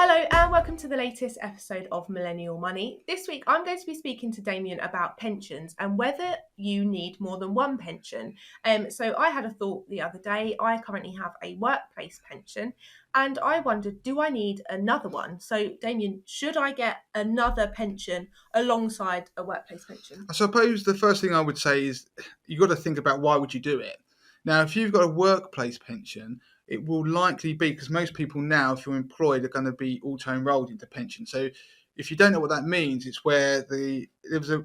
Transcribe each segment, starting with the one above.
Hello and welcome to the latest episode of Millennial Money. This week I'm going to be speaking to Damien about pensions and whether you need more than one pension. So I had a thought the other day. I currently have a workplace pension and I wondered, do I need another one? So Damien, should I get another pension alongside a workplace pension? I suppose the first thing I would say is you've got to think about why would you do it. Now, if you've got a workplace pension, it will likely be because most people now, if you're employed, are going to be auto-enrolled into pension. So if you don't know what that means, it's where the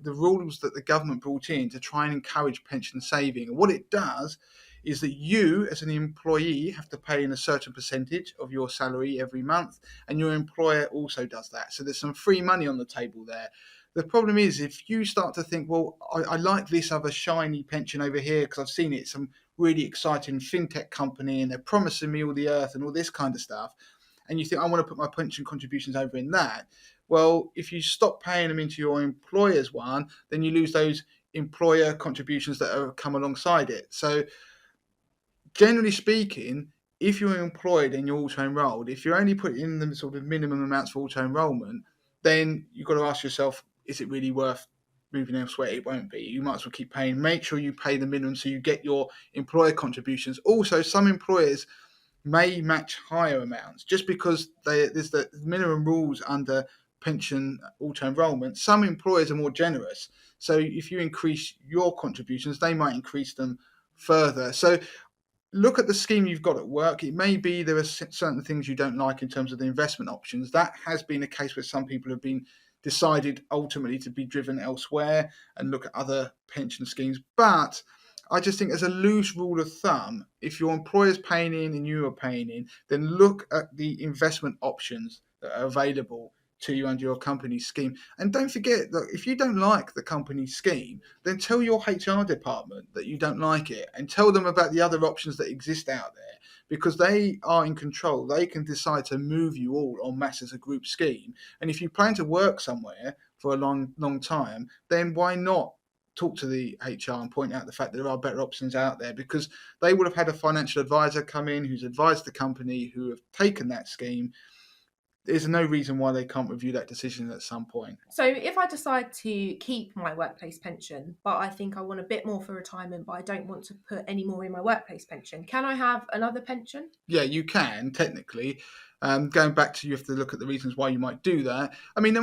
rules that the government brought in to try and encourage pension saving. And what it does is that you, as an employee, have to pay in a certain percentage of your salary every month, and your employer also does that. So there's some free money on the table there. The problem is if you start to think, well, I like this other shiny pension over here because I've seen it, some really exciting fintech company and they're promising me all the earth and all this kind of stuff, and you think, I want to put my pension contributions over in that. Well, if you stop paying them into your employer's one, then you lose those employer contributions that have come alongside it. So generally speaking, if you're employed and you're auto-enrolled, if you're only putting in the sort of minimum amounts for auto-enrollment, then you've got to ask yourself, is it really worth moving elsewhere? It won't be. You might as well keep paying. Make sure you pay the minimum so you get your employer contributions. Also, some employers may match higher amounts just because there's the minimum rules under pension auto-enrollment. Some employers are more generous. So if you increase your contributions, they might increase them further. So look at the scheme you've got at work. It may be there are certain things you don't like in terms of the investment options. That has been a case where some people have been decided ultimately to be driven elsewhere and look at other pension schemes. But I just think as a loose rule of thumb, if your employer's paying in and you are paying in, then look at the investment options that are available to you under your company scheme. And don't forget that if you don't like the company scheme, then tell your HR department that you don't like it and tell them about the other options that exist out there, because they are in control. They can decide to move you all en masse as a group scheme. And if you plan to work somewhere for a long time, then why not talk to the HR and point out the fact that there are better options out there, because they would have had a financial advisor come in who's advised the company who have taken that scheme. There's no reason why they can't review that decision at some point. So if I decide to keep my workplace pension, but I think I want a bit more for retirement, but I don't want to put any more in my workplace pension, can I have another pension? Yeah, you can, technically. Going back to, you have to look at the reasons why you might do that. I mean,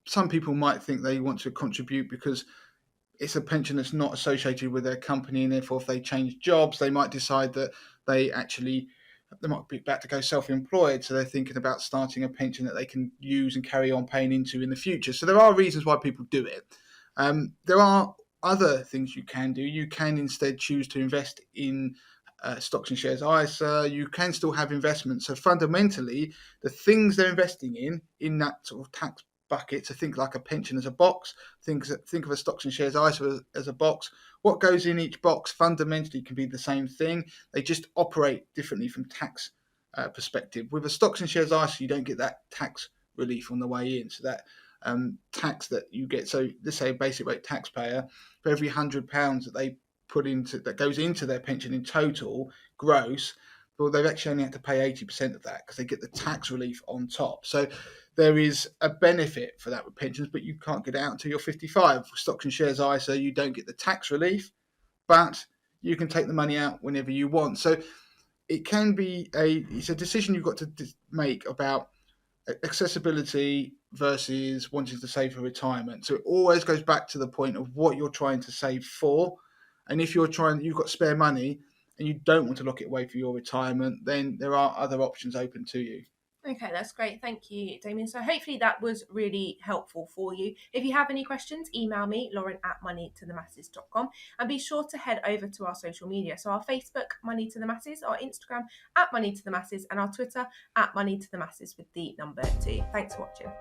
some people might think they want to contribute because it's a pension that's not associated with their company, and therefore if they change jobs, they might decide that they might be about to go self-employed, so they're thinking about starting a pension that they can use and carry on paying into in the future. So there are reasons why people do it. There are other things you can do. You can instead choose to invest in stocks and shares ISA. You can still have investments. So fundamentally, the things they're investing in that sort of tax bucket, so think like a pension as a box, think of a stocks and shares ISA as a box. What goes in each box fundamentally can be the same thing. They just operate differently from tax perspective. With a stocks and shares ISA, you don't get that tax relief on the way in. So that tax that you get, so let's say a basic rate taxpayer, for every £100 that they put into, that goes into their pension in total, gross, well, they've actually only had to pay 80% of that because they get the tax relief on top. So there is a benefit for that with pensions, but you can't get it out until you're 55. For stocks and shares ISA, you don't get the tax relief, but you can take the money out whenever you want. So it can be it's a decision you've got to make about accessibility versus wanting to save for retirement. So it always goes back to the point of what you're trying to save for. And if you've got spare money and you don't want to lock it away for your retirement, then there are other options open to you. Okay, that's great. Thank you, Damien. So hopefully that was really helpful for you. If you have any questions, email me, lauren@moneytothemasses.com, and be sure to head over to our social media. So our Facebook, Money to the Masses, our Instagram, @Money to the Masses, and our Twitter, @Money to the Masses with the number 2. Thanks for watching.